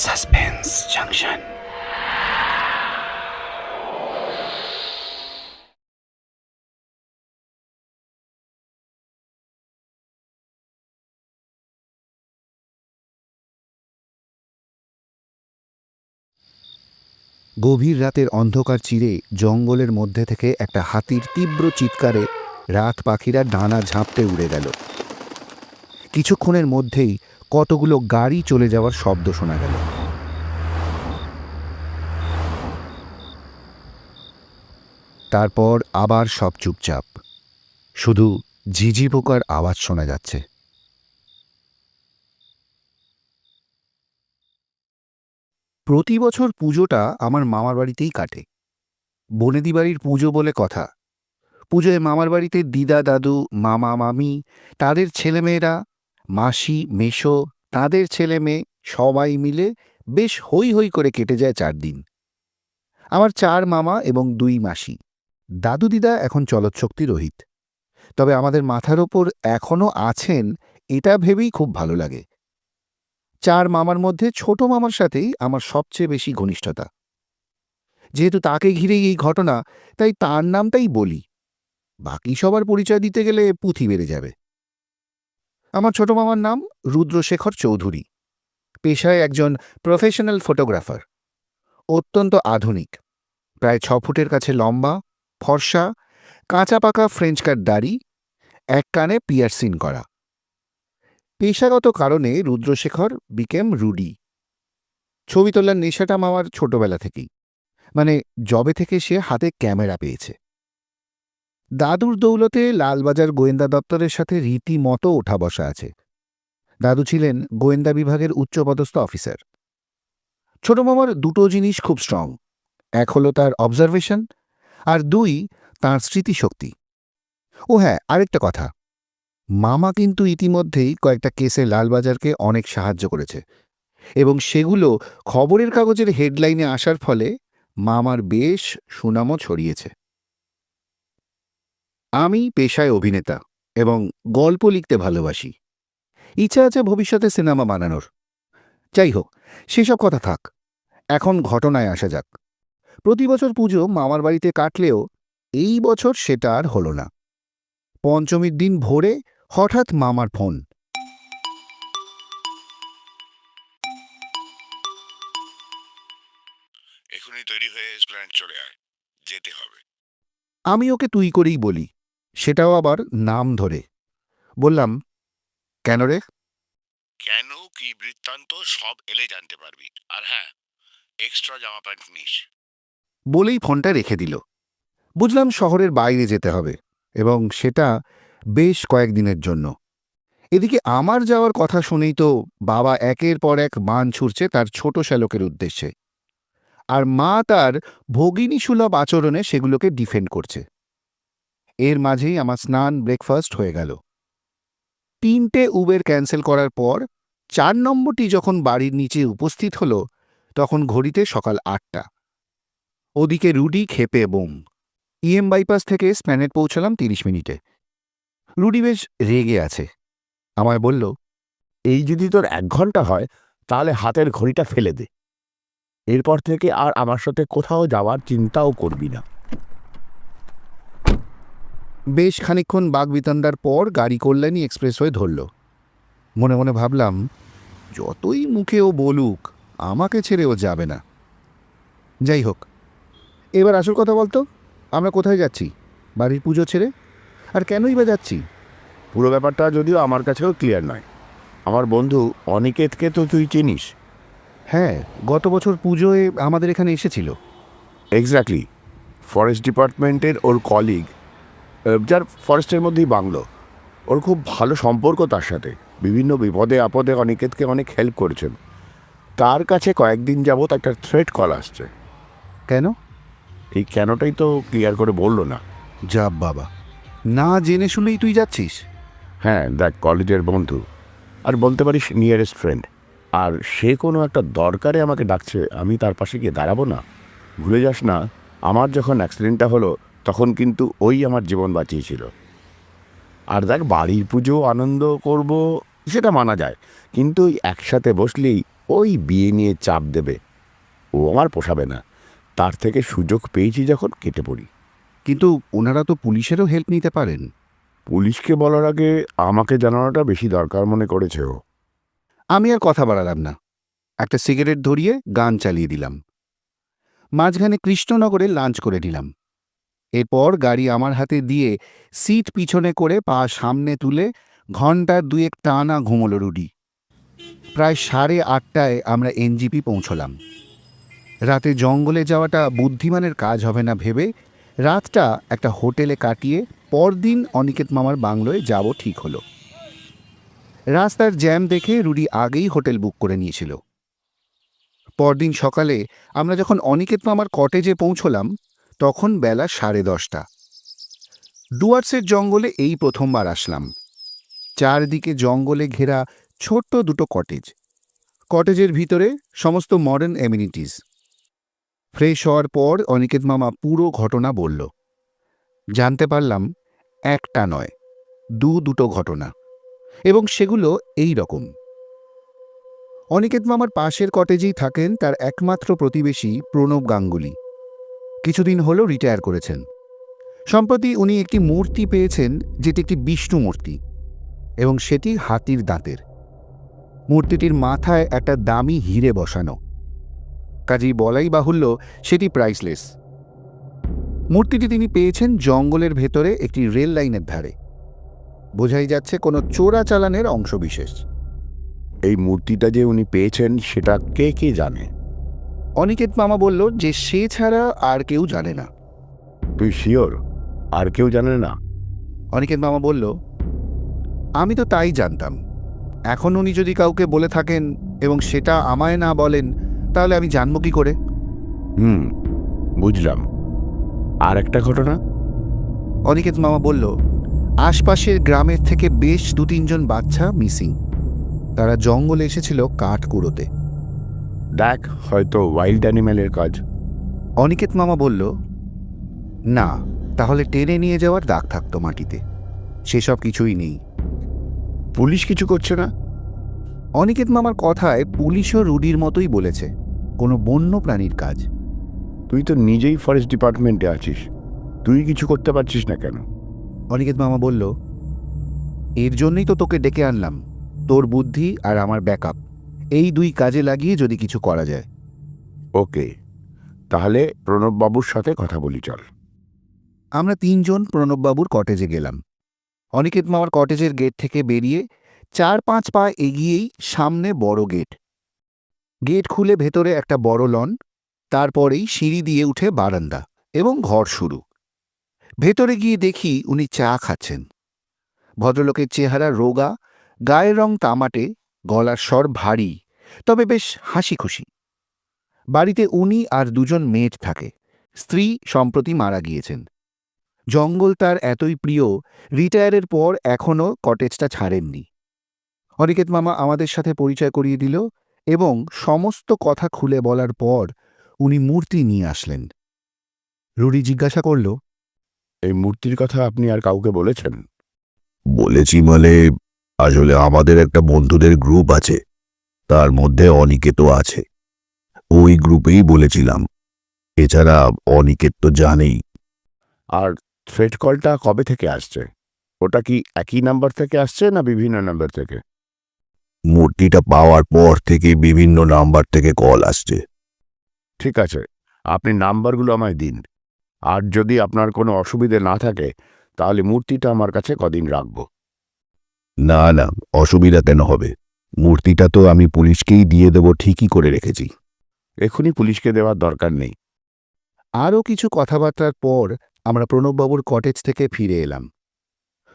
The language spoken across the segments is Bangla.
Suspense junction. গভীর রাতের অন্ধকার চিরে জঙ্গলের মধ্যে থেকে একটা হাতির তীব্র চিৎকারে রাত পাখিরা ডানা ঝাঁপতে উড়ে গেল। কিছুক্ষণের মধ্যেই কতগুলো গাড়ি চলে যাওয়ার শব্দ শোনা গেল। তারপর আবার সব চুপচাপ, শুধু ঝিঝি পোকার আওয়াজ শোনা যাচ্ছে। প্রতি বছর পুজোটা আমার মামার বাড়িতেই কাটে। বনেদি বাড়ির পুজো বলে কথা। পুজোয় মামার বাড়িতে দিদা দাদু, মামা মামি, তাদের ছেলেমেয়েরা, মাসি মেশো, তাদের ছেলে মেয়ে সবাই মিলে বেশ হৈ হৈ করে কেটে যায় 4 দিন। আমার 4 মামা এবং 2 মাসি। দাদু দিদা এখন চলৎশক্তি রহিত, তবে আমাদের মাথার ওপর এখনও আছেন, এটা ভেবেই খুব ভালো লাগে। 4 মামার মধ্যে ছোট মামার সাথেই আমার সবচেয়ে বেশি ঘনিষ্ঠতা। যেহেতু তাকে ঘিরেই এই ঘটনা, তাই তার নামটাই বলি। বাকি সবার পরিচয় দিতে গেলে পুঁথি বেড়ে যাবে। আমার ছোট মামার নাম রুদ্রশেখর চৌধুরী। পেশায় একজন প্রফেশনাল ফটোগ্রাফার। অত্যন্ত আধুনিক, প্রায় 6 ফুটের কাছে লম্বা, ফর্সা, কাঁচা পাকা ফ্রেঞ্চ কাট দাড়ি, এক কানে পিয়ারসিং করা। পেশাগত কারণে রুদ্রশেখর বিকেম রুডি। ছবি তোলার নেশাটা মামার ছোটবেলা থেকেই, মানে জবে থেকে সে হাতে ক্যামেরা পেয়েছে। দাদুর দৌলতে লালবাজার গোয়েন্দা দপ্তরের সাথে রীতিমতো ওঠা বসা আছে। দাদু ছিলেন গোয়েন্দা বিভাগের উচ্চপদস্থ অফিসার। ছোট মামার দুটো জিনিস খুব স্ট্রং। এক হলো তার অবজারভেশন, আর 2 তাঁর স্মৃতিশক্তি। ও হ্যাঁ, আরেকটা কথা, মামা কিন্তু ইতিমধ্যেই কয়েকটা কেসে লালবাজারকে অনেক সাহায্য করেছে, এবং সেগুলো খবরের কাগজের হেডলাইনে আসার ফলে মামার বেশ সুনামও ছড়িয়েছে। আমি পেশায় অভিনেতা এবং গল্প লিখতে ভালোবাসি। ইচ্ছা আছে ভবিষ্যতে সিনেমা বানানোর। যাই হোক, সেসব কথা থাক, এখন ঘটনায় আসা যাক। প্রতি বছর পুজো মামার বাড়িতে কাটলেও এই বছর সেটা আর হলো না। পঞ্চমীর দিন ভোরে হঠাৎ মামার ফোন। এখনই তৈরি হয়ে এসপ্ল্যানেড চলে আয়, যেতে হবে। আমি ওকে তুই করেই বলি, সেটাও আবার নাম ধরে। বললাম, কেন রে? কেন, কি বৃত্তান্ত সব এলে জানতে পারবি। আর হ্যাঁ, এক্সট্রা জামা প্যান্ট নিস। বলেই ফোনটা রেখে দিল। বুঝলাম শহরের বাইরে যেতে হবে, এবং সেটা বেশ কয়েকদিনের জন্য। এদিকে আমার যাওয়ার কথা শুনেই তো বাবা একের পর এক বান ছুড়ছে তার ছোট শ্যালকের উদ্দেশ্যে, আর মা তার ভগিনীসুলভ আচরণে সেগুলোকে ডিফেন্ড করছে। এর মাঝেই আমার স্নান, ব্রেকফাস্ট হয়ে গেল। 3টে উবের ক্যান্সেল করার পর 4 নম্বরটি যখন বাড়ির নিচে উপস্থিত হলো, তখন ঘড়িতে সকাল 8টা। ওদিকে রুডি ক্ষেপে বোম। বাইপাস থেকে স্প্ল্যানেড পৌঁছলাম 30 মিনিটে। রুডি বেশ রেগে আছে। আমায় বলল, এই যদি তোর 1 ঘন্টা হয়, তাহলে হাতের ঘড়িটা ফেলে দে। এরপর থেকে আর আমার সাথে কোথাও যাওয়ার চিন্তাও করবি না। বেশ খানিকক্ষণ বাগবিতণ্ডার পর গাড়ি কল্যাণী এক্সপ্রেসওয়ে ধরল। মনে মনে ভাবলাম, যতই মুখে ও বলুক, আমাকে ছেড়ে ও যাবে না। যাই হোক, এবার আসল কথা বলতো, আমরা কোথায় যাচ্ছি বাড়ির পুজো ছেড়ে, আর কেনই বা যাচ্ছি? পুরো ব্যাপারটা যদিও আমার কাছেও ক্লিয়ার নয়। আমার বন্ধু অনিকেতকে তো তুই চিনিস। হ্যাঁ, গত বছর পুজোয় আমাদের এখানে এসেছিল। এক্স্যাক্টলি। ফরেস্ট ডিপার্টমেন্টের ওর কলিগ, যার ফরেস্টের মধ্যেই বাংলো। ওর খুব ভালো সম্পর্ক তার সাথে। বিভিন্ন বিপদে আপদে অনিকেতকে অনেক হেল্প করেছেন। তার কাছে কয়েকদিন যাবৎ একটা থ্রেট কল আসছে। কেন? এই কেনটাই তো ক্লিয়ার করে বললো না। যা বাবা, না জেনে শুনেই তুই যাচ্ছিস? হ্যাঁ, দেখ, কলেজের বন্ধু, আর বলতে পারিস নিয়ারেস্ট ফ্রেন্ড। আর সে কোনো একটা দরকারে আমাকে ডাকছে, আমি তার পাশে গিয়ে দাঁড়াবো না? ভুলে যাস না, আমার যখন অ্যাক্সিডেন্টটা হলো তখন কিন্তু ওই আমার জীবন বাঁচিয়েছিল। আর দেখ, বাড়ির পুজো আনন্দ করব সেটা মানা যায়, কিন্তু ওই একসাথে বসলেই ওই বিয়ে নিয়ে চাপ দেবে, ও আমার পোষাবে না। তার থেকে সুযোগ পেয়েছি যখন কেটে পড়ি। কিন্তু ওনারা তো পুলিশেরও হেল্প নিতে পারেন। পুলিশকে বলার আগে আমাকে জানানোটা বেশি দরকার মনে করেছে ও। আমি আর কথা বাড়ালাম না, একটা সিগারেট ধরিয়ে গান চালিয়ে দিলাম। মাঝখানে কৃষ্ণনগরে লাঞ্চ করে নিলাম। এরপর গাড়ি আমার হাতে দিয়ে সিট পিছনে করে পা সামনে তুলে ঘন্টা দুয়েক টানা ঘুমোলো রুডি। প্রায় 8:30টায় আমরা এনজিপি পৌঁছলাম। রাতে জঙ্গলে যাওয়াটা বুদ্ধিমানের কাজ হবে না ভেবে রাতটা একটা হোটেলে কাটিয়ে পরদিন অনিকেত মামার বাংলোয় যাব ঠিক হলো। রাস্তার জ্যাম দেখে রুডি আগেই হোটেল বুক করে নিয়েছিল। পরদিন সকালে আমরা যখন অনিকেত মামার কটেজে পৌঁছলাম তখন বেলা 10:30। ডুয়ার্সের জঙ্গলে এই প্রথমবার আসলাম। চারদিকে জঙ্গলে ঘেরা ছোট্ট দুটো কটেজ। কটেজের ভিতরে সমস্ত মডার্ন এমিনিটিস। ফ্রেশ হওয়ার পর অনিকেত মামা পুরো ঘটনা বলল। জানতে পারলাম একটা নয়, দুটো ঘটনা, এবং সেগুলো এই রকম। অনিকেত মামার পাশের কটেজেই থাকেন তার একমাত্র প্রতিবেশী প্রণব গাঙ্গুলি। কিছুদিন হলো রিটায়ার করেছেন। সম্প্রতি উনি একটি মূর্তি পেয়েছেন, যেটি একটি বিষ্ণু মূর্তি, এবং সেটি হাতির দাঁতের। মূর্তিটির মাথায় একটা দামি হিরে বসানো। কাজেই বলাই বাহুল্য সেটি প্রাইসলেস। মূর্তিটি তিনি পেয়েছেন জঙ্গলের ভেতরে একটি রেল লাইনের ধারে। বোঝাই যাচ্ছে কোনো চোরাচালানের অংশবিশেষ। এই মূর্তিটা যে উনি পেয়েছেন সেটা কে কে জানে? অনিকেত মামা বলল যে সে ছাড়া আর কেউ জানে না। তুই শিওর আর কেউ জানে না? অনিকেত মামা বলল, আমি তো তাই জানতাম। এখন উনি যদি কাউকে বলে থাকেন এবং সেটা আমায় না বলেন, তাহলে আমি জানব কি করে? বুঝলাম। আর একটা ঘটনা? অনিকেত মামা বলল, আশপাশের গ্রামের থেকে বেশ 2-3 জন বাচ্চা মিসিং। তারা জঙ্গলে এসেছিল কাঠ কুড়োতে। দেখ, হয়তো ওয়াইল্ড অ্যানিম্যালের কাজ। অনিকেত মামা বলল, না, তাহলে টেনে নিয়ে যাওয়ার দাগ থাকতো মাটিতে। সেসব কিছুই নেই। পুলিশ কিছু করছে না? অনিকেত মামার কথায় পুলিশও রুডির মতোই বলেছে, কোনো বন্য প্রাণীর কাজ। তুই তো নিজেই ফরেস্ট ডিপার্টমেন্টে আছিস, তুই কিছু করতে পারছিস না কেন? অনিকেত মামা বলল, এর জন্যই তো তোকে ডেকে আনলাম। তোর বুদ্ধি আর আমার ব্যাকআপ, এই 2 কাজে লাগিয়ে যদি কিছু করা যায়। ওকে, তাহলে প্রণববাবুর সাথে কথা বলি চল। আমরা 3 জন প্রণববাবুর কটেজে গেলাম। অনিকেত মামার কটেজের গেট থেকে বেরিয়ে 4-5 পা এগিয়েই সামনে বড় গেট। গেট খুলে ভেতরে একটা বড় লন, তারপরেই সিঁড়ি দিয়ে উঠে বারান্দা এবং ঘর শুরু। ভেতরে গিয়ে দেখি উনি চা খাচ্ছেন। ভদ্রলোকের চেহারা রোগা, গায়ের রং তামাটে, গলার স্বর ভারী, তবে বেশ হাসি খুশি। বাড়িতে উনি আর 2 জন মেয়ের থাকে। স্ত্রী সম্প্রতি মারা গিয়েছেন। জঙ্গল তার এতই প্রিয়, রিটায়ারের পর এখনও কটেজটা ছাড়েননি। অনিকেত মামা আমাদের সাথে পরিচয় করিয়ে দিল এবং সমস্ত কথা খুলে বলার পর উনি মূর্তি নিয়ে আসলেন। রুডি জিজ্ঞাসা করল, এই মূর্তির কথা আপনি আর কাউকে বলেছেন? বলেছি মানে, আসলে আমাদের একটা বন্ধুদের গ্রুপ আছে, তার মধ্যে অনিকেতও আছে। ওই গ্রুপেই বলেছিলাম। এছাড়া অনিকেত তো জানেই। আর থ্রেট কলটা কবে থেকে আসছে? ওটা কি একই নাম্বার থেকে আসছে না বিভিন্ন নাম্বার থেকে? মূর্তিটা পাওয়ার পর থেকে বিভিন্ন নাম্বার থেকে কল আসছে। ঠিক আছে, আপনি নাম্বারগুলো আমায় দিন। আর যদি আপনার কোনো অসুবিধে না থাকে তাহলে মূর্তিটা আমার কাছে কদিন রাখবো। না না, অসুবিধা কেন হবে? মূর্তিটা তো আমি পুলিশকেই দিয়ে দেব, ঠিকই করে রেখেছি। এখনই পুলিশকে দেওয়ার দরকার নেই। আরও কিছু কথাবার্তার পর আমরা প্রণববাবুর কটেজ থেকে ফিরে এলাম।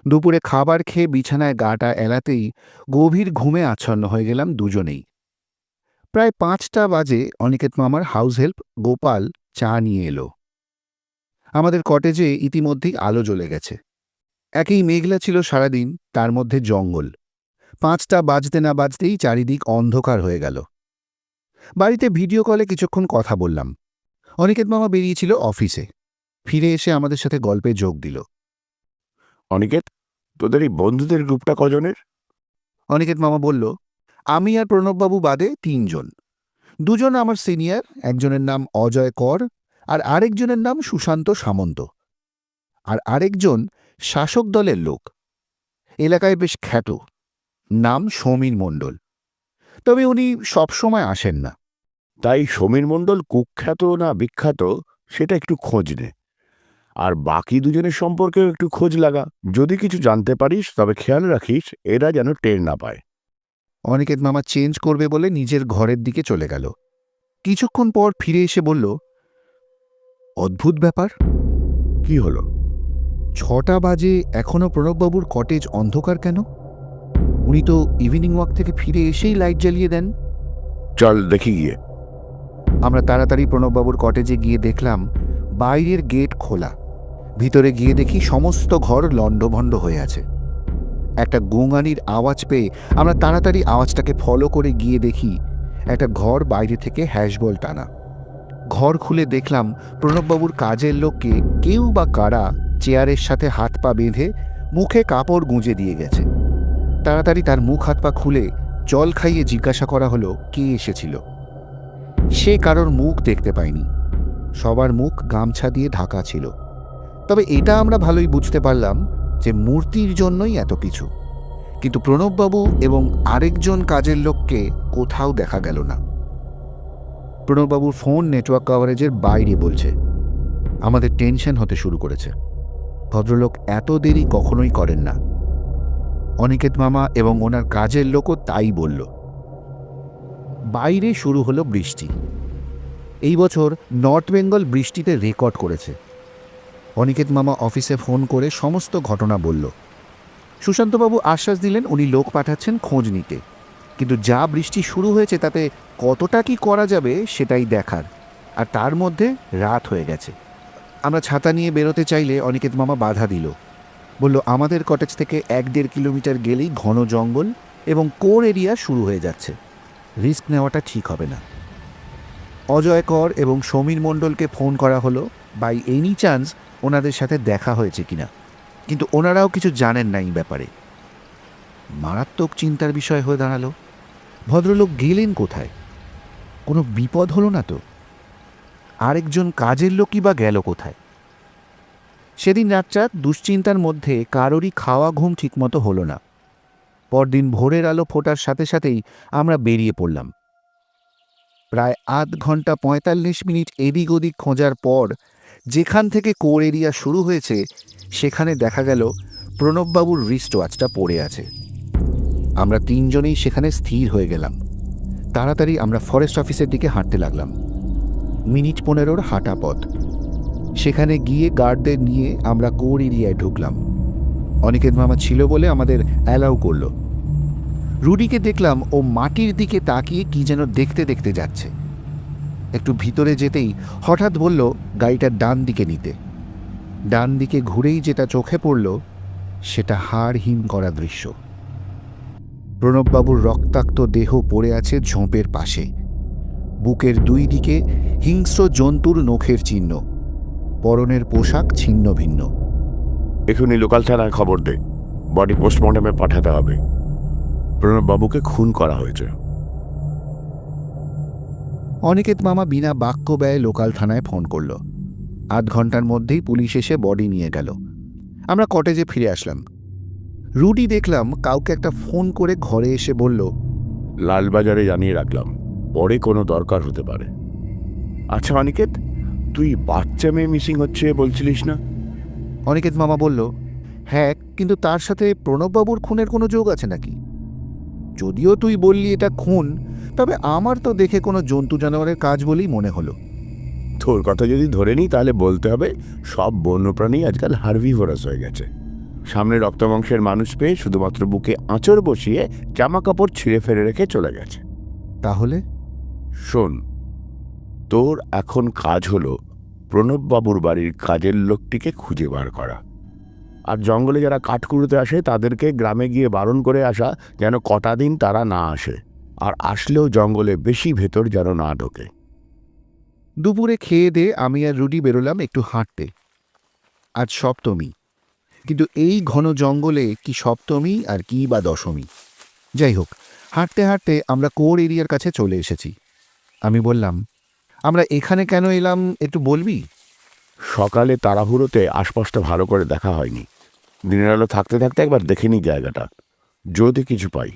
দুপুরে খাবার খেয়ে বিছানায় গাটা এলাতেই গভীর ঘুমে আচ্ছন্ন হয়ে গেলাম দুজনেই। প্রায় 5টা বাজে অনিকেত মামার হাউস হেল্প গোপাল চা নিয়ে এলো। আমাদের কটেজে ইতিমধ্যেই আলো জ্বলে গেছে। একই মেঘলা ছিল সারাদিন, তার মধ্যে জঙ্গল। 5টা বাজতে না বাজতেই চারিদিক অন্ধকার হয়ে গেল। বাড়িতে ভিডিও কলে কিছুক্ষণ কথা বললাম। অনিকেত মামা বেরিয়েছিল অফিসে। ফিরে এসে আমাদের সাথে গল্পে যোগ দিল। অনিকেত, তোদের এই বন্ধুদের গ্রুপটা কজনের? অনিকেত মামা বলল, আমি আর প্রণববাবু বাদে ৩ জন। 2 জন আমার সিনিয়র, একজনের নাম অজয় কর আর আরেকজনের নাম সুশান্ত সামন্ত। আর আরেকজন শাসক দলের লোক, এলাকায় বেশ খ্যাত, নাম সমীর মণ্ডল। তবে উনি সবসময় আসেন না। তাই সমীর মণ্ডল কুখ্যাত না বিখ্যাত সেটা একটু খোঁজ নে, আর বাকি দুজনের সম্পর্কেও একটু খোঁজ লাগা। যদি কিছু জানতে পারিস তবে খেয়াল রাখিস এরা যেন টের না পায়। অনিকেত মামা চেঞ্জ করবে বলে নিজের ঘরের দিকে চলে গেল। কিছুক্ষণ পর ফিরে এসে বলল, অদ্ভুত ব্যাপার। কি হলো? 6টা বাজে, এখনো প্রণববাবুর কটেজ অন্ধকার কেন? উনি তো ইভিনিং ওয়াক থেকে ফিরে এসেই লাইট জ্বালিয়ে দেন। চল দেখি গিয়ে। আমরা তাড়াতাড়ি প্রণববাবুর কটেজে গিয়ে দেখলাম বাইরের গেট খোলা। ভিতরে গিয়ে দেখি সমস্ত ঘর লণ্ডভণ্ড হয়ে আছে। একটা গোঙানির আওয়াজ পেয়ে আমরা তাড়াতাড়ি আওয়াজটাকে ফলো করে গিয়ে দেখি একটা ঘর বাইরে থেকে হ্যাশবল টানা। ঘর খুলে দেখলাম প্রণববাবুর কাজের লোককে কেউ বা কারা চেয়ারের সাথে হাত পা বেঁধে মুখে কাপড় গুঁজে দিয়ে গেছে। তাড়াতাড়ি তার মুখ হাত পা খুলে জল খাইয়ে জিজ্ঞাসা করা হলো কে এসেছিল। সে কারোর মুখ দেখতে পায়নি, সবার মুখ গামছা দিয়ে ঢাকা ছিল। তবে এটা আমরা ভালোই বুঝতে পারলাম যে মূর্তির জন্যই এত কিছু। কিন্তু প্রণববাবু এবং আরেকজন কাজের লোককে কোথাও দেখা গেল না। প্রণববাবুর ফোন নেটওয়ার্ক কভারেজের বাইরে বলছে। আমাদের টেনশন হতে শুরু করেছে। ভদ্রলোক এত দেরি কখনোই করেন না। অনিকেত মামা এবং ওনার কাজের লোকও তাই বলল। বাইরে শুরু হলো বৃষ্টি। এই বছর নর্থ বেঙ্গল বৃষ্টিতে রেকর্ড করেছে। অনিকেত মামা অফিসে ফোন করে সমস্ত ঘটনা বলল। সুশান্তবাবু আশ্বাস দিলেন উনি লোক পাঠাচ্ছেন খোঁজ নিতে, কিন্তু যা বৃষ্টি শুরু হয়েছে তাতে কতটা কি করা যাবে সেটাই দেখার। আর তার মধ্যে রাত হয়ে গেছে। আমরা ছাতা নিয়ে বেরোতে চাইলে অনিকেত মামা বাধা দিল। বলল আমাদের কটেজ থেকে 1-1.5 কিলোমিটার গেলেই ঘন জঙ্গল এবং কোর এরিয়া শুরু হয়ে যাচ্ছে, রিস্ক নেওয়াটা ঠিক হবে না। অজয় কর এবং সমীর মণ্ডলকে ফোন করা হলো বাই এনি চান্স ওনাদের সাথে দেখা হয়েছে কিনা, কিন্তু ওনারাও কিছু জানেন না এই ব্যাপারে। মারাত্মক চিন্তার বিষয় হয়ে দাঁড়ালো। ভদ্রলোক গেলেন কোথায়? কোনো বিপদ হলো না তো? আরেকজন কাজের লোকই বা গেল কোথায়? সেদিন রাতটা দুশ্চিন্তার মধ্যে কারোরই খাওয়া ঘুম ঠিকমতো হলো না। পরদিন ভোরের আলো ফোটার সাথে সাথেই আমরা বেরিয়ে পড়লাম। প্রায় 8 ঘন্টা 45 মিনিট এদিক ওদিক খোঁজার পর যেখান থেকে কোর এরিয়া শুরু হয়েছে সেখানে দেখা গেল প্রণববাবুর রিস্ট ওয়াচটা পড়ে আছে। আমরা 3 জনেই সেখানে স্থির হয়ে গেলাম। তাড়াতাড়ি আমরা ফরেস্ট অফিসের দিকে হাঁটতে লাগলাম। মিনিট 15 হাঁটা পথ। সেখানে গিয়ে গার্ডদের নিয়ে আমরা কোর এরিয়ায় ঢুকলাম। অনিকেত মামা ছিল বলে আমাদের অ্যালাউ করল। রুডিকে দেখলাম ও মাটির দিকে তাকিয়ে কি যেন দেখতে দেখতে যাচ্ছে। একটু ভিতরে যেতেই হঠাৎ বলল গাড়িটার ডান দিকে নিতে। ডান দিকে ঘুরেই যেটা চোখে পড়ল সেটা হাড় হিম করা দৃশ্য। প্রণববাবুর রক্তাক্ত দেহ পড়ে আছে ঝোপের পাশে। বুকের 2 দিকে হিংস্র জন্তুর নখের চিহ্ন। পরনের পোশাক ছিন্ন ভিন্ন। এখনই লোকাল থানায় খবর দে, বডি পোস্টমর্টমে পাঠাতে হবে। প্রণববাবুকে খুন করা হয়েছে। অনিকেত মামা বিনা বাক্য ব্যয়ে লোকাল থানায় ফোন করল। 8 ঘন্টার মধ্যেই পুলিশ এসে বডি নিয়ে গেল। আমরা কটেজে ফিরে আসলাম। রুডি দেখলাম কাউকে একটা ফোন করে ঘরে এসে বলল, লালবাজারে জানিয়ে রাখলাম, পরে কোনো দরকার হতে পারে। আচ্ছা অনিকেত, তুই বাচ্চা মেয়ে মিসিং হচ্ছে বলছিলিস না? অনিকেত মামা বলল, হ্যাঁ, কিন্তু তার সাথে প্রণববাবুর খুনের কোনো যোগ আছে নাকি? যদিও তুই বললি এটা খুন, তবে আমার তো দেখে কোনো জন্তু জানোয়ারের কাজ বলেই মনে হলো। তোর কথা যদি ধরে নিই তাহলে বলতে হবে সব বন্যপ্রাণী আজকাল হার্ভিভোরাস হয়ে গেছে। সামনে রক্তমাংসের মানুষ পেয়ে শুধুমাত্র বুকে আঁচড় বসিয়ে জামা কাপড় ছিঁড়ে ফেলে রেখে চলে গেছে। তাহলে শোন, তোর এখন কাজ হলো প্রণববাবুর বাড়ির কাজের লোকটিকে খুঁজে বার করা, আর জঙ্গলে যারা কাঠ কুড়োতে আসে তাদেরকে গ্রামে গিয়ে বারণ করে আসা যেন কটা দিন তারা না আসে, আর আসলেও জঙ্গলে বেশি ভেতর যেন না ঢোকে। দুপুরে খেয়ে দিয়ে আমি আর রুডি বেরোলাম একটু হাঁটতে। আজ সপ্তমী, কিন্তু এই ঘন জঙ্গলে কি সপ্তমী আর কি বা দশমী। যাই হোক, হাঁটতে হাঁটতে আমরা কোর এরিয়ার কাছে চলে এসেছি। আমি বললাম, আমরা এখানে কেন এলাম একটু বলবি? সকালে তাড়াহুড়োতে আশপাশটা ভালো করে দেখা হয়নি। দিনের আলো থাকতে থাকতে একবার দেখে নিই জায়গাটা, যদি কিছু পাই।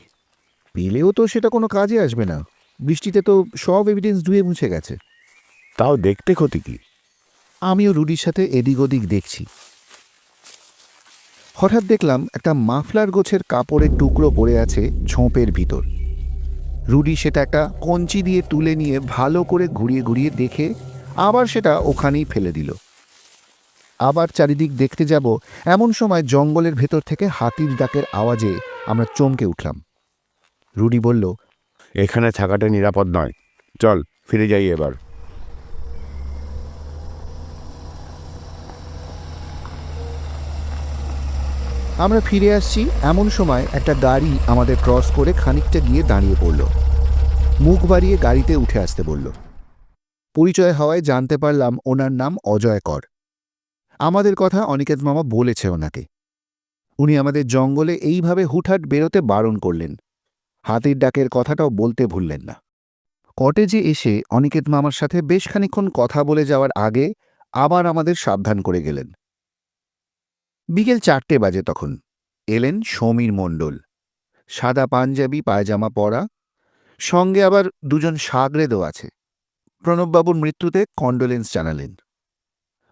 পেলেও তো সেটা কোনো কাজে আসবে না, বৃষ্টিতে তো সব এভিডেন্স ধুয়ে মুছে গেছে। তাও দেখতে ক্ষতি কি? আমিও রুডির সাথে এদিক ওদিক দেখছি। হঠাৎ দেখলাম একটা মাফলার গোছের কাপড়ের টুকরো পড়ে আছে ঝোপের ভিতর। রুডি সেটা একটা কঞ্চি দিয়ে তুলে নিয়ে ভালো করে ঘুরিয়ে ঘুরিয়ে দেখে আবার সেটা ওখানেই ফেলে দিল। আবার চারিদিক দেখতে যাব, এমন সময় জঙ্গলের ভেতর থেকে হাতির ডাকের আওয়াজে আমরা চমকে উঠলাম। রুডি বলল, এখানে থাকাটা নিরাপদ নয়, চল ফিরে যাই এবার। আমরা ফিরে আসছি এমন সময় একটা গাড়ি আমাদের ক্রস করে খানিকটা গিয়ে দাঁড়িয়ে পড়ল। মুখ বাড়িয়ে গাড়িতে উঠে আসতে বলল। পরিচয় হওয়ায় জানতে পারলাম ওনার নাম অজয় কর। আমাদের কথা অনিকেত মামা বলেছে ওনাকে। উনি আমাদের জঙ্গলে এইভাবে হুটহাট বেরোতে বারণ করলেন। হাতির ডাকের কথাটাও বলতে ভুললেন না। কটেজে এসে অনিকেত মামার সাথে বেশ খানিকক্ষণ কথা বলে যাওয়ার আগে আবার আমাদের সাবধান করে গেলেন। বিকেল 4টে বাজে তখন এলেন সমীর মণ্ডল। সাদা পাঞ্জাবি পায়জামা পরা, সঙ্গে আবার দুজন সাগরেদও আছে। প্রণববাবুর মৃত্যুতে কন্ডোলেন্স জানালেন।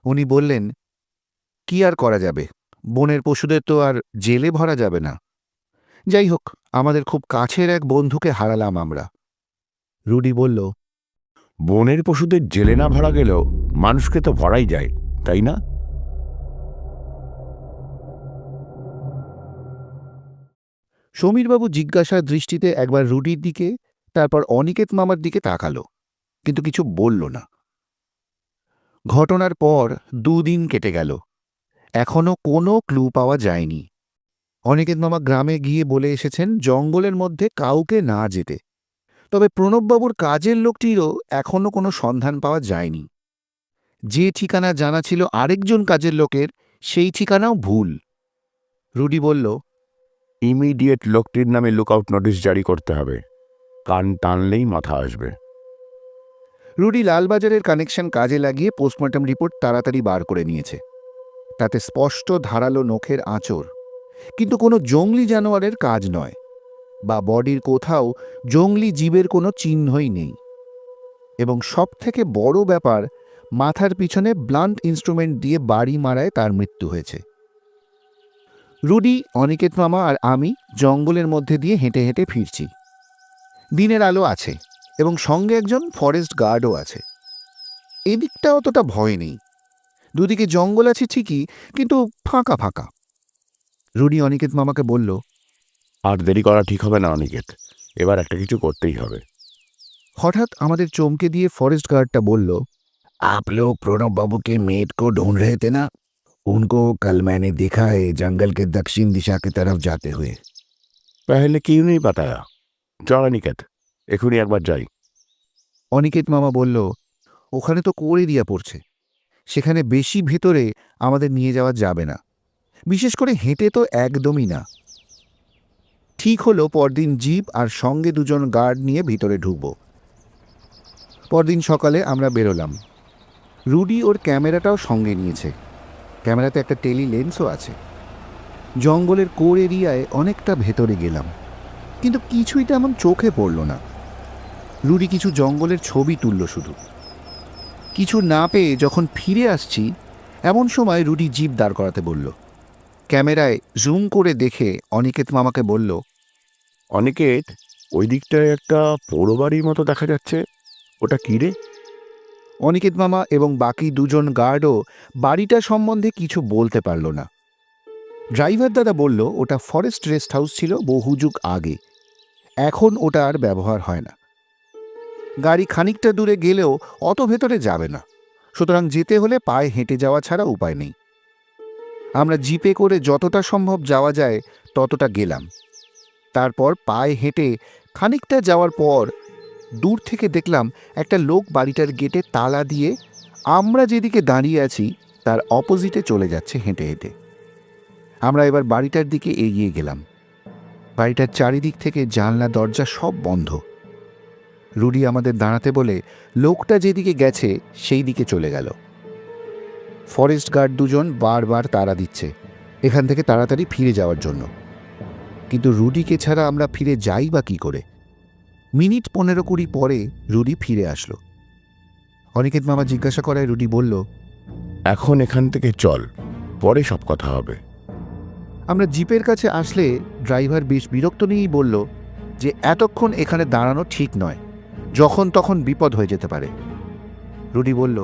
উনি বললেন, কি আর করা যাবে, বনের পশুদের তো আর জেলে ভরা যাবে না। যাই হোক, আমাদের খুব কাছের এক বন্ধুকে হারালাম আমরা। রুডি বলল, বনের পশুদের জেলে না ভরা গেলেও মানুষকে তো ভরাই যায়, তাই না? সমীরবাবু জিজ্ঞাসার দৃষ্টিতে একবার রুডির দিকে, তারপর অনিকেত মামার দিকে তাকালো, কিন্তু কিছু বলল না। ঘটনার পর 2 দিন কেটে গেল, এখনো কোনো ক্লু পাওয়া যায়নি। অনিকেত মামা গ্রামে গিয়ে বলে এসেছেন জঙ্গলের মধ্যে কাউকে না যেতে, তবে প্রণববাবুর কাজের লোকটিরও এখনো কোনো সন্ধান পাওয়া যায়নি। যে ঠিকানা জানা ছিল আরেকজন কাজের লোকের, সেই ঠিকানাও ভুল। রুডি বলল, ইমিডিয়েট লোকটির নামে লুকআউট নোটিশ জারি করতে হবে, কান টানলেই মাথা আসবে। রুডি লালবাজারের কানেকশন কাজে লাগিয়ে পোস্টমর্টম রিপোর্ট তাড়াতাড়ি বার করে নিয়েছে। তাতে স্পষ্ট ধারালো নখের আঁচড়, কিন্তু কোনো জংলি জানোয়ারের কাজ নয়, বা বডির কোথাও জংলি জীবের কোনো চিহ্নই নেই। এবং সবথেকে বড় ব্যাপার, মাথার পিছনে ব্লান্ট ইনস্ট্রুমেন্ট দিয়ে বাড়ি মারায় তার মৃত্যু হয়েছে। রুডি, অনিকেত মামা আর আমি জঙ্গলের মধ্যে দিয়ে হেঁটে হেঁটে ফিরছি। দিনের আলো আছে এবং সঙ্গে একজন ফরেস্ট গার্ডও আছে। এদিকটা অতটা ভয় নেই, দুদিকে জঙ্গল আছে ঠিকই, কিন্তু ফাঁকা ফাঁকা। রুডি অনিকেত মামাকে বলল, আর দেরি করা ঠিক হবে না অনিকেত, এবার একটা কিছু করতেই হবে। হঠাৎ আমাদের চমকে দিয়ে ফরেস্ট গার্ডটা বলল, आप लोग प्रणब बाबू के मेट को ढूंढ रहे थे ना? उनको कल मैंने देखा है जंगल के दक्षिण दिशा की तरफ जाते हुए। पहले क्यों नहीं बताया? চল অনিকেত, এখনই একবার যাই। অনিকেত মামা বলল, ওখানে তো কোর এরিয়া পড়ছে, সেখানে বেশি ভেতরে আমাদের নিয়ে যাওয়া যাবে না, বিশেষ করে হেঁটে তো একদমই না। ঠিক হলো পরদিন জিপ আর সঙ্গে 2 জন গার্ড নিয়ে ভিতরে ঢুকব। পরদিন সকালে আমরা বেরোলাম। রুডি ওর ক্যামেরাটাও সঙ্গে নিয়েছে, ক্যামেরাতে একটা টেলি লেন্সও আছে। জঙ্গলের কোর এরিয়ায় অনেকটা ভেতরে গেলাম, কিন্তু কিছুই তেমন চোখে পড়ল না। রুডি কিছু জঙ্গলের ছবি তুলল শুধু। কিছু না পেয়ে যখন ফিরে আসছি, এমন সময় রুডি জিপ দাঁড় করাতে বলল। ক্যামেরায় জুম করে দেখে অনিকেত মামাকে বলল, অনিকেত, ওই দিকটায় একটা পোড়ো বাড়ির মতো দেখা যাচ্ছে, ওটা কি রে? অনিকেত মামা এবং বাকি 2 জন গার্ডও বাড়িটা সম্বন্ধে কিছু বলতে পারল না। ড্রাইভার দাদা বলল ওটা ফরেস্ট রেস্ট হাউস ছিল বহু যুগ আগে, এখন ওটা আর ব্যবহার হয় না। গাড়ি খানিকটা দূরে গেলেও অত ভেতরে যাবে না, সুতরাং যেতে হলে পায়ে হেঁটে যাওয়া ছাড়া উপায় নেই। আমরা জিপে করে যতটা সম্ভব যাওয়া যায় ততটা গেলাম। তারপর পায়ে হেঁটে খানিকটা যাওয়ার পর দূর থেকে দেখলাম একটা লোক বাড়িটার গেটে তালা দিয়ে আমরা যেদিকে দাঁড়িয়ে আছি তার অপোজিটে চলে যাচ্ছে হেঁটে হেঁটে। আমরা এবার বাড়িটার দিকে এগিয়ে গেলাম। বাড়িটার চারিদিক থেকে জানলা দরজা সব বন্ধ। রুডি আমাদের দাঁড়াতে বলে লোকটা যেদিকে গেছে সেই দিকে চলে গেল। ফরেস্ট গার্ড দুজন বারবার তাড়া দিচ্ছে এখান থেকে তাড়াতাড়ি ফিরে যাওয়ার জন্য, কিন্তু রুডিকে ছাড়া আমরা ফিরে যাই বা কী করে? মিনিট 15-20 পরে রুডি ফিরে আসলো। অনিকেত মামা জিজ্ঞাসা করায় রুডি বলল, এখন এখান থেকে চল, পরে সব কথা হবে। আমরা জিপের কাছে আসলে ড্রাইভার বেশ বিরক্ত নিয়েই বলল যে এতক্ষণ এখানে দাঁড়ানো ঠিক নয়, যখন তখন বিপদ হয়ে যেতে পারে। রুডি বলল,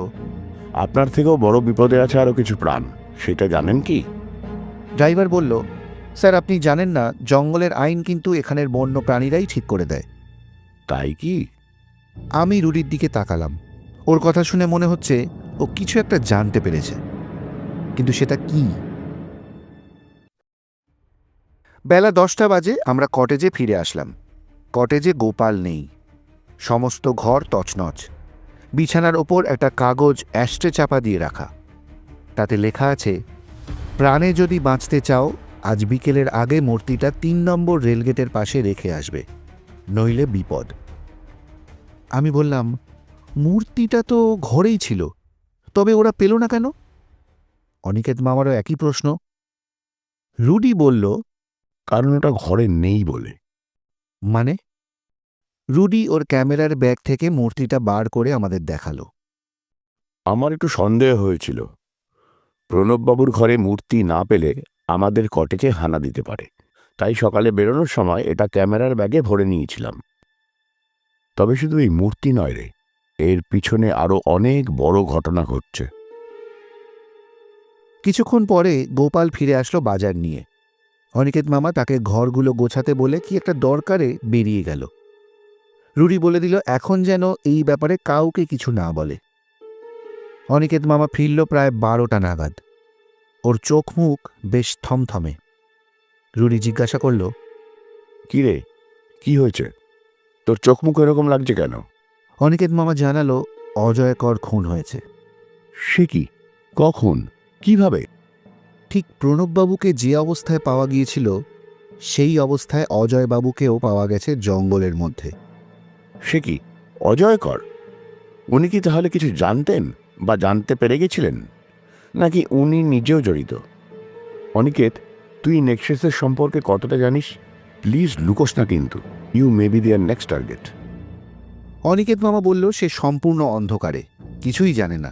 আপনার থেকেও বড় বিপদে আছে আরও কিছু প্রাণ, সেটা জানেন কি? ড্রাইভার বলল, স্যার আপনি জানেন না, জঙ্গলের আইন কিন্তু এখানের বন্য প্রাণীরাই ঠিক করে দেয়। তাই কি? আমি রুডির দিকে তাকালাম। ওর কথা শুনে মনে হচ্ছে ও কিছু একটা জানতে পেরেছে, কিন্তু সেটা কি? বেলা 10টা বাজে আমরা কটেজে ফিরে আসলাম। কটেজে গোপাল নেই, সমস্ত ঘর তছনছ। বিছানার ওপর একটা কাগজ অ্যাস্ট্রে চাপা দিয়ে রাখা, তাতে লেখা আছে, প্রাণে যদি বাঁচতে চাও আজ বিকেলের আগে মূর্তিটা 3 নম্বর রেলগেটের পাশে রেখে আসবে, নইলে বিপদ। আমি বললাম, মূর্তিটা তো ঘরেই ছিল, তবে ওরা পেল না কেন? অনিকেত মামারও একই প্রশ্ন। রুডি বলল, কারণ ওটা ঘরে নেই বলে। মানে? রুডি ওর ক্যামেরার ব্যাগ থেকে মূর্তিটা বার করে আমাদের দেখালো। আমার একটু সন্দেহ হয়েছিল, প্রণববাবুর ঘরে মূর্তি না পেলে আমাদের কটেজে হানা দিতে পারে, তাই সকালে বেরোনোর সময় এটা ক্যামেরার ব্যাগে ভরে নিয়েছিলাম। তবে শুধু এই মূর্তি নয় রে, এর পিছনে আরও অনেক বড় ঘটনা ঘটছে। কিছুক্ষণ পরে গোপাল ফিরে আসলো বাজার নিয়ে। অনিকেত মামা তাকে ঘরগুলো গোছাতে বলে কি একটা দরকারে বেরিয়ে গেল। রুডি বলে দিল এখন যেন এই ব্যাপারে কাউকে কিছু না বলে। অনিকেত মামা ফিরল প্রায় 12টা নাগাদ। ওর চোখ মুখ বেশ থমথমে। রুডি জিজ্ঞাসা করল, কি রে, কি হয়েছে? তোর চোখ মুখ এরকম লাগছে কেন? অনিকেত মামা জানালো, অজয়কর খুন হয়েছে। সে কি? কখন? কিভাবে? ঠিক প্রণববাবুকে যে অবস্থায় পাওয়া গিয়েছিল সেই অবস্থায় অজয়বাবুকেও পাওয়া গেছে জঙ্গলের মধ্যে। সে কি, অজয়কর? উনি কি তাহলে কিছু জানতেন বা জানতে পেরে গেছিলেন, নাকি উনি নিজেও জড়িত? অনিকেত, তুই নেক্সাসের সম্পর্কে কতটা জানিস? প্লিজ লুকোস না কিন্তু, you may be their next target. Aniket মামা বলল সে সম্পূর্ণ অন্ধকারে, কিছুই জানে না।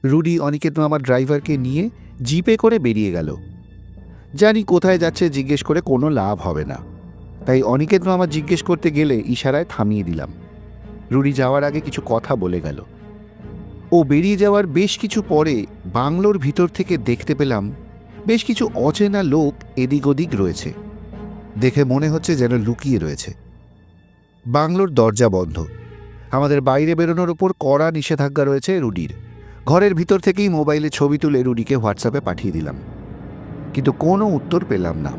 রুডি অনিকেত মামার ড্রাইভারকে নিয়ে জিপে করে বেরিয়ে গেল। জানি কোথায় যাচ্ছে জিজ্ঞেস করে কোনো লাভ হবে না, তাই অনিকেত মামা জিজ্ঞেস করতে গেলে ইশারায় থামিয়ে দিলাম। রুডি যাওয়ার আগে কিছু কথা বলে গেল। ও বেরিয়ে যাওয়ার বেশ কিছু পরে বাংলোর ভিতর থেকে দেখতে পেলাম বেশ কিছু অচেনা লোক এদিক ওদিক রয়েছে। দেখে মনে হচ্ছে যেন লুকিয়ে রয়েছে। বাংলোর দরজা বন্ধ। আমাদের বাইরে বেরোনোর উপর কড়া নিষেধাজ্ঞা রয়েছে রুডির। ঘরের ভিতর থেকেই মোবাইলে ছবি তুলে রুডিকে হোয়াটসঅ্যাপে পাঠিয়ে দিলাম, কিন্তু কোনো উত্তর পেলাম না।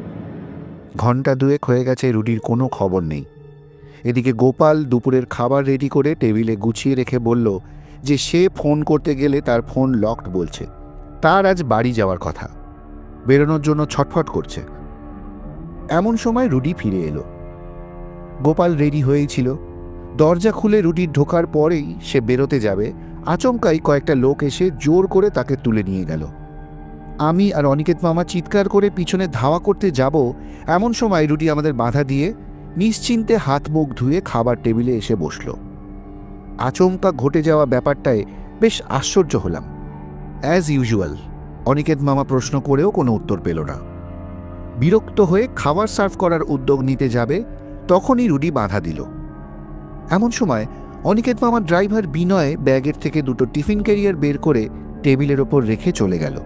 ঘন্টা 2 হয়ে গেছে, রুডির কোনো খবর নেই। এদিকে গোপাল দুপুরের খাবার রেডি করে টেবিলে গুছিয়ে রেখে বলল যে সে ফোন করতে গেলে তার ফোন লকড বলছে। তার আজ বাড়ি যাওয়ার কথা, বেরোনোর জন্য ছটফট করছে। এমন সময় রুডি ফিরে এলো। গোপাল রেডি হয়েই ছিল। দরজা খুলে রুডির ঢোকার পরেই সে বেরোতে যাবে, আচমকাই কয়েকটা লোক এসে জোর করে তাকে তুলে নিয়ে গেল। আমি আর অনিকেত মামা চিৎকার করে পিছনে ধাওয়া করতে যাব, এমন সময় রুডি আমাদের বাধা দিয়ে নিশ্চিন্তে হাত মুখ ধুয়ে খাবার টেবিলে এসে বসল। আচমকা ঘটে যাওয়া ব্যাপারটায় বেশ আশ্চর্য হলাম। অ্যাজ ইউজুয়াল অনিকেত মামা প্রশ্ন করেও কোনো উত্তর পেল না। বিরক্ত হয়ে খাবার সার্ভ করার উদ্যোগ নিতে যাবে, তখনই রুডি বাধা দিল। এমন সময় অনিকেত মামার ড্রাইভার বিনয় ব্যাগের থেকে 2টো টিফিন ক্যারিয়ার বের করে টেবিলের ওপর রেখে চলে গেল।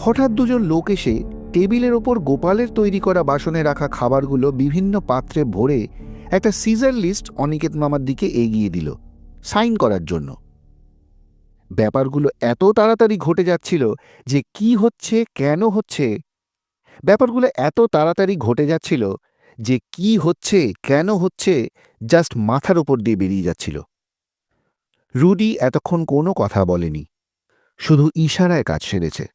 হঠাৎ 2জন লোক এসে টেবিলের ওপর গোপালের তৈরি করা বাসনে রাখা খাবারগুলো বিভিন্ন পাত্রে ভরে একটা সিজার লিস্ট অনিকেত মামার দিকে এগিয়ে দিল সাইন করার জন্য। ব্যাপারগুলো এত তাড়াতাড়ি ঘটে যাচ্ছিল যে কি হচ্ছে কেন হচ্ছে, ব্যাপারগুলো এত তাড়াতাড়ি ঘটে যাচ্ছিল যে কি হচ্ছে কেন হচ্ছে জাস্ট মাথার উপর দিয়ে বেরিয়ে যাচ্ছিল। রুডি এতক্ষণ কোনো কথা বলেনি, শুধু ইশারায় কাজ সেরেছে।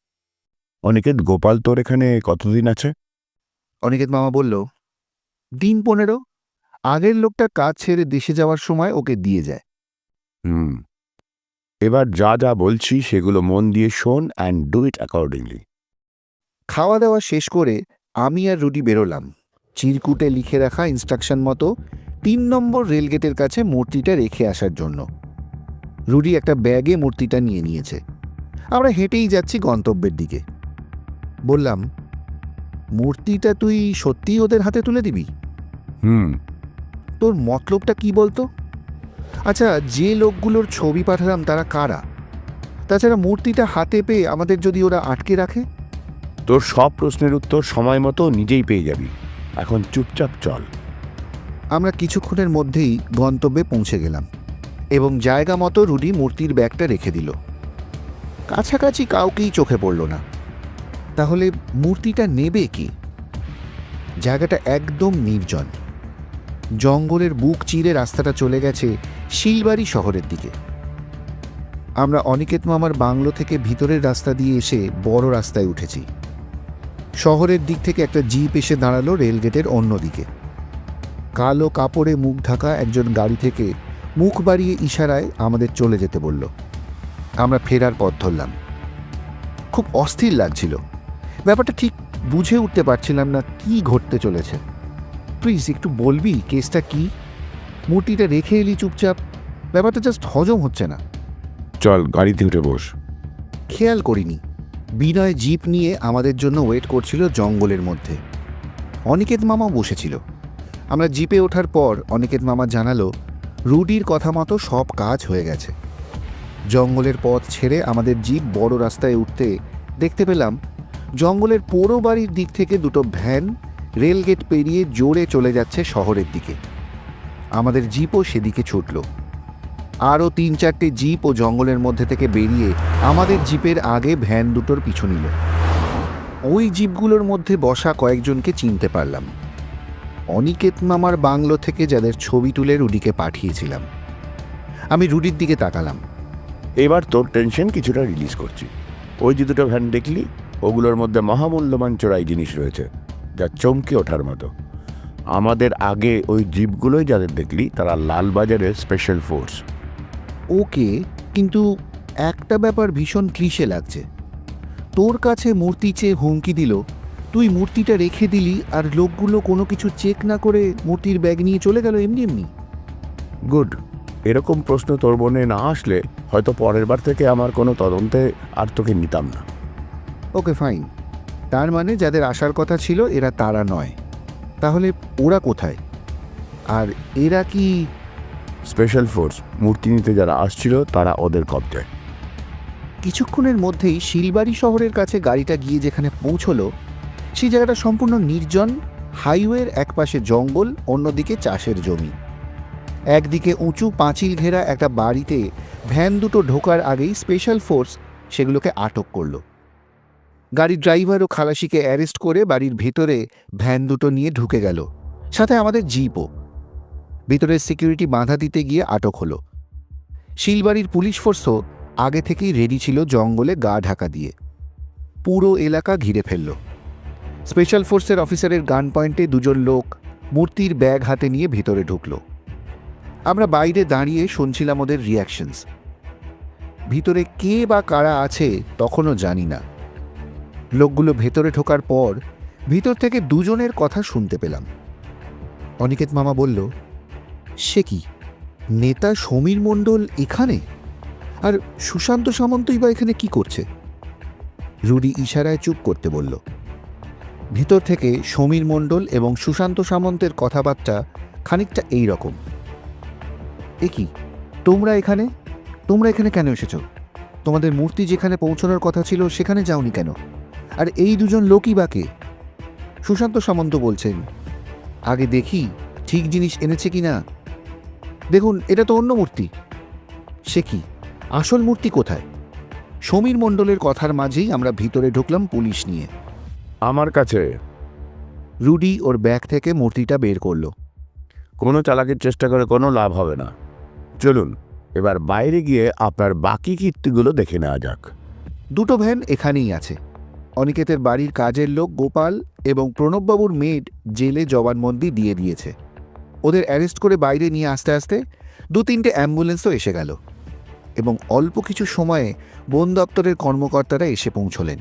অনিকেত, গোপাল তোর এখানে কতদিন আছে? অনিকেত মামা বলল, দিন 15 আগের লোকটা কাজ ছেড়ে দেশে যাওয়ার সময় ওকে দিয়ে যায়। এবার যা যা বলছি সেগুলো মন দিয়ে শোন অ্যান্ড ডু ইট অ্যাকর্ডিংলি। খাওয়া দাওয়া শেষ করে আমি আর রুডি বেরোলাম চিরকুটে লিখে রাখা ইনস্ট্রাকশন মতো 3 নম্বর রেলগেটের কাছে মূর্তিটা রেখে আসার জন্য। রুডি একটা ব্যাগে মূর্তিটা নিয়ে নিয়েছে। আমরা হেঁটেই যাচ্ছি গন্তব্যের দিকে। বললাম, মূর্তিটা তুই সত্যিই ওদের হাতে তুলে দিবি? তোর মতলবটা কি বলতো? আচ্ছা, যে লোকগুলোর ছবি পাঠালাম তারা কারা? তাছাড়া মূর্তিটা হাতে পেয়ে আমাদের যদি ওরা আটকে রাখে? তোর সব প্রশ্নের উত্তর সময় মতো নিজেই পেয়ে যাবি। এখন চুপচাপ চল। আমরা কিছুক্ষণের মধ্যেই গন্তব্যে পৌঁছে গেলাম এবং জায়গা মতো রুডি মূর্তির ব্যাগটা রেখে দিল। কাছাকাছি কাউকেই চোখে পড়ল না। তাহলে মূর্তিটা নেবে কি? জায়গাটা একদম নির্জন। জঙ্গলের বুক চিরে রাস্তাটা চলে গেছে শিলবাড়ি শহরের দিকে। আমরা অনিকেত মামার বাংলো থেকে ভিতরের রাস্তা দিয়ে এসে বড় রাস্তায় উঠেছি। শহরের দিক থেকে একটা জিপ এসে দাঁড়ালো রেলগেটের অন্যদিকে। কালো কাপড়ে মুখ ঢাকা একজন গাড়ি থেকে মুখ বাড়িয়ে ইশারায় আমাদের চলে যেতে বলল। আমরা ফেরার পথ ধরলাম। খুব অস্থির লাগছিল। ব্যাপারটা ঠিক বুঝে উঠতে পারছিলাম না কি ঘটতে চলেছে। প্লিজ একটু বলবি কেসটা কি? মূর্তিটা রেখে এলি চুপচাপ, ব্যাপারটা জাস্ট হজম হচ্ছে না। চল গাড়িতে উঠে বস। খেয়াল করিনি বিনয় জিপ নিয়ে আমাদের জন্য ওয়েট করছিল জঙ্গলের মধ্যে। অনিকেত মামা বসেছিল। আমরা জিপে ওঠার পর অনিকেত মামা জানালো রুডির কথা মতো সব কাজ হয়ে গেছে। জঙ্গলের পথ ছেড়ে আমাদের জিপ বড় রাস্তায় উঠতে দেখতে পেলাম জঙ্গলের পোড়ো বাড়ির দিক থেকে দুটো ভ্যান রেলগেট পেরিয়ে জোরে চলে যাচ্ছে শহরের দিকে। আমাদের জিপও সেদিকে ছুটল। আরও 3-4টে জিপ ও জঙ্গলের মধ্যে থেকে বেরিয়ে আমাদের জিপের আগে ভ্যান দুটোর পিছু নিল। ওই জিপগুলোর মধ্যে বসা কয়েকজনকে চিনতে পারলাম। অনিকেত মামার বাংলো থেকে যাদের ছবি তুলে রুডিকে পাঠিয়েছিলাম। আমি রুডির দিকে তাকালাম। এবার তোর টেনশন কিছুটা রিলিজ করছি। ওই যে দুটো ভ্যান দেখলি, ওগুলোর মধ্যে মহামূল্যবান চোরাই জিনিস রয়েছে যা চমকে ওঠার মতো। আমাদের আগে ওই জিপগুলোই যাদের দেখলি তারা লালবাজারের স্পেশাল ফোর্স। ওকে, কিন্তু একটা ব্যাপার ভীষণ ক্লিশে লাগছে। তোর কাছে মূর্তি চেয়ে হুমকি দিল, তুই মূর্তিটা রেখে দিলি, আর লোকগুলো কোনো কিছু চেক না করে মূর্তির ব্যাগ নিয়ে চলে গেল এমনি এমনি। গুড। এরকম প্রশ্ন তোর মনে না আসলে হয়তো পরের বার থেকে আমার কোনো তদন্তে আর তোকে নিতাম না। Okay fine. তার মানে যাদের আসার কথা ছিল এরা তারা নয়। তাহলে ওরা কোথায়? আর এরা কি? Special force. মূর্তি নিতে যারা আসছিল তারা ওদের কবজায়। কিছুক্ষণের মধ্যেই শিলবাড়ি শহরের কাছে গাড়িটা গিয়ে যেখানে পৌঁছলো সেই জায়গাটা সম্পূর্ণ নির্জন। হাইওয়ের একপাশে জঙ্গল, অন্যদিকে চাষের জমি। একদিকে উঁচু পাঁচিল ঘেরা একটা বাড়িতে ভ্যান দুটো ঢোকার আগেই স্পেশাল ফোর্স সেগুলোকে আটক করল। গাড়ির ড্রাইভার ও খালাসিকে অ্যারেস্ট করে বাড়ির ভেতরে ভ্যান দুটো নিয়ে ঢুকে গেল, সাথে আমাদের জিপও। ভিতরের সিকিউরিটি বাধা দিতে গিয়ে আটক হলো। শিলবাড়ির পুলিশ ফোর্সও আগে থেকেই রেডি ছিল জঙ্গলে গা ঢাকা দিয়ে। পুরো এলাকা ঘিরে ফেলল। স্পেশাল ফোর্সের অফিসারের গান পয়েন্টে দুজন লোক মূর্তির ব্যাগ হাতে নিয়ে ভেতরে ঢুকল। আমরা বাইরে দাঁড়িয়ে শুনছিলাম ওদের রিয়াকশনস। ভিতরে কে বা কারা আছে তখনও জানি না। লোকগুলো ভেতরে ঢোকার পর ভিতর থেকে দুজনের কথা শুনতে পেলাম। অনিকেত মামা বলল, সে কি, নেতা সমীর মণ্ডল এখানে? আর সুশান্ত সামন্তই বা এখানে কি করছে? রুডি ইশারায় চুপ করতে বলল। ভিতর থেকে সমীর মণ্ডল এবং সুশান্ত সামন্তের কথাবার্তা খানিকটা এই রকম। এ কি, তোমরা এখানে কেন এসেছো? তোমাদের মূর্তি যেখানে পৌঁছানোর কথা ছিল সেখানে যাওনি কেন? আর এই দুজন লোকই বা কে? সুশান্ত সামন্ত বলছেন, আগে দেখি ঠিক জিনিস এনেছে কি না। দেখুন, এটা তো অন্য মূর্তি। সে কি, আসল মূর্তি কোথায়? সমীর মণ্ডলের কথার মাঝেই আমরা ভিতরে ঢুকলাম পুলিশ নিয়ে। আমার কাছে। রুডি ওর ব্যাগ থেকে মূর্তিটা বের করলো। কোনো চালাকির চেষ্টা করে কোনো লাভ হবে না। চলুন এবার বাইরে গিয়ে আপনার বাকি কীর্তিগুলো দেখে নেওয়া যাক। দুটো ভ্যান এখানেই আছে। অনিকেতের বাড়ির কাজের লোক গোপাল এবং প্রণববাবুর মেড জেলে জবানবন্দি দিয়ে দিয়েছে। ওদের অ্যারেস্ট করে বাইরে নিয়ে আসতে আসতে 2-3টে অ্যাম্বুলেন্সও এসে গেল এবং অল্প কিছু সময়ে বন দপ্তরের কর্মকর্তারা এসে পৌঁছলেন।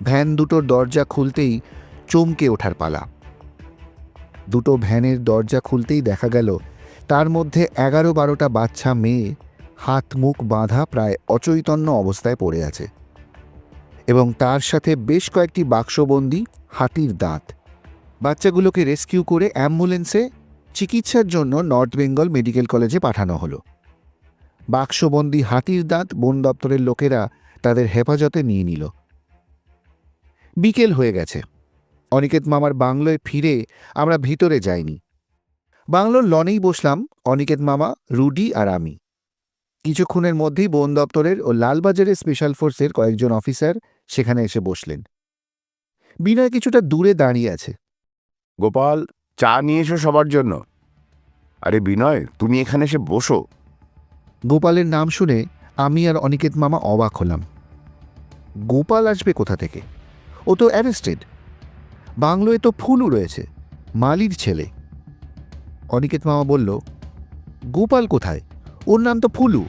ভ্যান দুটোর দরজা খুলতেই চমকে ওঠার পালা। দুটো ভ্যানের দরজা খুলতেই দেখা গেল তার মধ্যে 11-12টা বাচ্চা মেয়ে হাত মুখ বাঁধা প্রায় অচৈতন্য অবস্থায় পড়ে আছে এবং তার সাথে বেশ কয়েকটি বাক্সবন্দি হাতির দাঁত। বাচ্চাগুলোকে রেস্কিউ করে অ্যাম্বুলেন্সে চিকিৎসার জন্য নর্থ বেঙ্গল মেডিকেল কলেজে পাঠানো হলো। বাক্সবন্দি হাতির দাঁত বন দপ্তরের লোকেরা তাদের হেফাজতে নিয়ে নিল। বিকেল হয়ে গেছে। অনিকেত মামার বাংলোয় ফিরে আমরা ভিতরে যাইনি। বাংলোর লনেই বসলাম অনিকেত মামা, রুডি আর আমি। কিছুক্ষণের মধ্যেই বন দপ্তরের ও লালবাজারের স্পেশাল ফোর্সের কয়েকজন অফিসার সেখানে এসে বসলেন। বিনয় কিছুটা দূরে দাঁড়িয়ে আছে। গোপাল, চা নিয়ে এসো সবার জন্য। আরে বিনয়, তুমি এখানে এসে বসো। গোপালের নাম শুনে আমি আর অনিকেত মামা অবাক হলাম। গোপাল আসবে কোথা থেকে? ও তো অ্যারেস্টেড। বাংলোয় তো ফুলু রয়েছে, মালির ছেলে। অনিকেত মামা বলল, গোপাল কোথায়? ওর নাম তো ফুলু।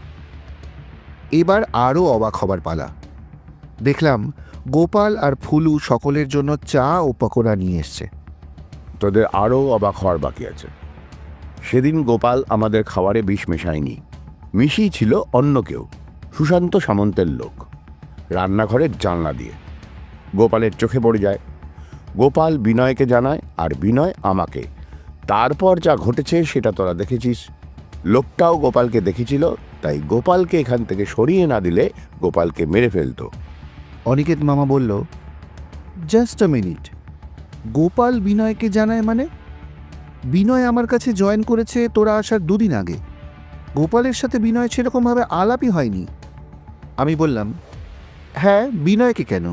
এবার আরও অবাক হবার পালা। দেখলাম গোপাল আর ফুলু সকলের জন্য চা ও পকোড়া নিয়ে এসছে। তোদের আরও অবাক হওয়ার বাকি আছে। সেদিন গোপাল আমাদের খাবারে বিষ মেশায়নি, মিশিয়েছিল অন্য কেউ, সুশান্ত সামন্তের লোক, রান্নাঘরের জানলা দিয়ে। গোপালের চোখে পড়ে যায়। গোপাল বিনয়কে জানায় আর বিনয় আমাকে। তারপর যা ঘটেছে সেটা তোরা দেখেছিস। লোকটাও গোপালকে দেখেছিল, তাই গোপালকে এখান থেকে সরিয়ে না দিলে গোপালকে মেরে ফেলতো। অনিকেত মামা বলল, জাস্ট আ মিনিট, গোপাল বিনয়কে জানায় মানে? বিনয় আমার কাছে জয়েন করেছে তোরা আসার 2 দিন আগে। গোপালের সাথে বিনয় সেরকমভাবে আলাপই হয়নি। আমি বললাম, হ্যাঁ, বিনয়কে কেন?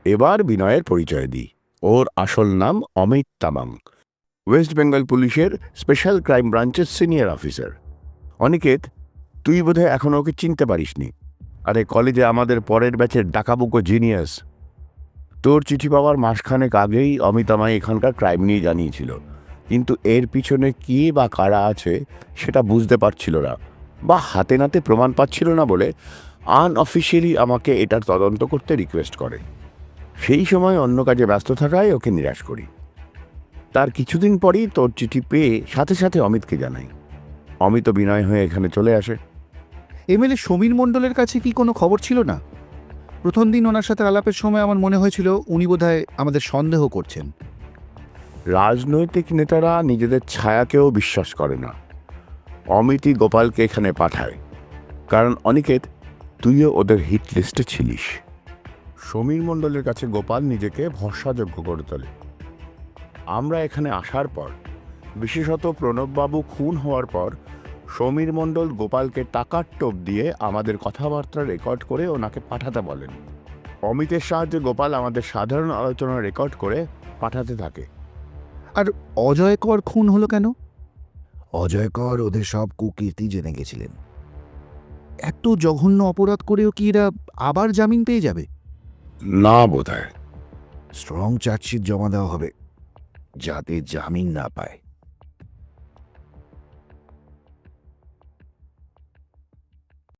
এবার বিনয়ের পরিচয় দিই। ওর আসল নাম অমিত তামাং, ওয়েস্ট বেঙ্গল পুলিশের স্পেশাল ক্রাইম ব্রাঞ্চের সিনিয়র অফিসার। অনিকেত, তুই বোধহয় এখনো ওকে চিনতে পারিসনি। আরে কলেজে আমাদের পরের ব্যাচের ডাকাবুকো জিনিয়াস। তোর চিঠি পাওয়ার মাসখানেক আগেই অমিত আমায় এখানকার ক্রাইম নিয়ে জানিয়েছিল, কিন্তু এর পিছনে কী বা কারা আছে সেটা বুঝতে পারছিল না, বা হাতে নাতে প্রমাণ পাচ্ছিল না বলে আনঅফিসিয়ালি আমাকে এটার তদন্ত করতে রিকোয়েস্ট করে। সেই সময় অন্য কাজে ব্যস্ত থাকায় ওকে নিরাশ করি। তার কিছুদিন পরই তোর চিঠি পেয়ে সাথে সাথে অমিতকে জানাই। অমিত বিনয় হয়ে এখানে চলে আসে। এমএলএ সমীর মণ্ডলের কাছে কি কোনো খবর ছিল না? প্রথম দিন ওনার সাথে আলাপের সময় আমার মনে হয়েছিল উনি বোধহয় আমাদের সন্দেহ করছেন। রাজনৈতিক নেতারা নিজেদের ছায়াকেও বিশ্বাস করে না। অমিতই গোপালকে এখানে পাঠায়, কারণ অনিকেত, তুইও ওদের হিট লিস্টে ছিলিস। সমীর মণ্ডলের কাছে গোপাল নিজেকে ভরসাযোগ্য করে তোলে। আমরা এখানে আসার পর, বিশেষত প্রণববাবু খুন হওয়ার পর, সমীর মণ্ডল গোপালকে টাকার টোপ দিয়ে আমাদের কথাবার্তা রেকর্ড করে ওনাকে পাঠাতে বলেন। অমিতের সাহায্যে গোপাল আমাদের সাধারণ আলোচনা রেকর্ড করে পাঠাতে থাকে। আর অজয় কর খুন হলো কেন? অজয় কর ওদের সব কুকীর্তি জেনে গেছিলেন। এত জঘন্য অপরাধ করেও কি এরা আবার জামিন পেয়ে যাবে? না বোধহয়। স্ট্রং চার্জশিট জমা দেওয়া হবে, যাতে জামিন না পায়।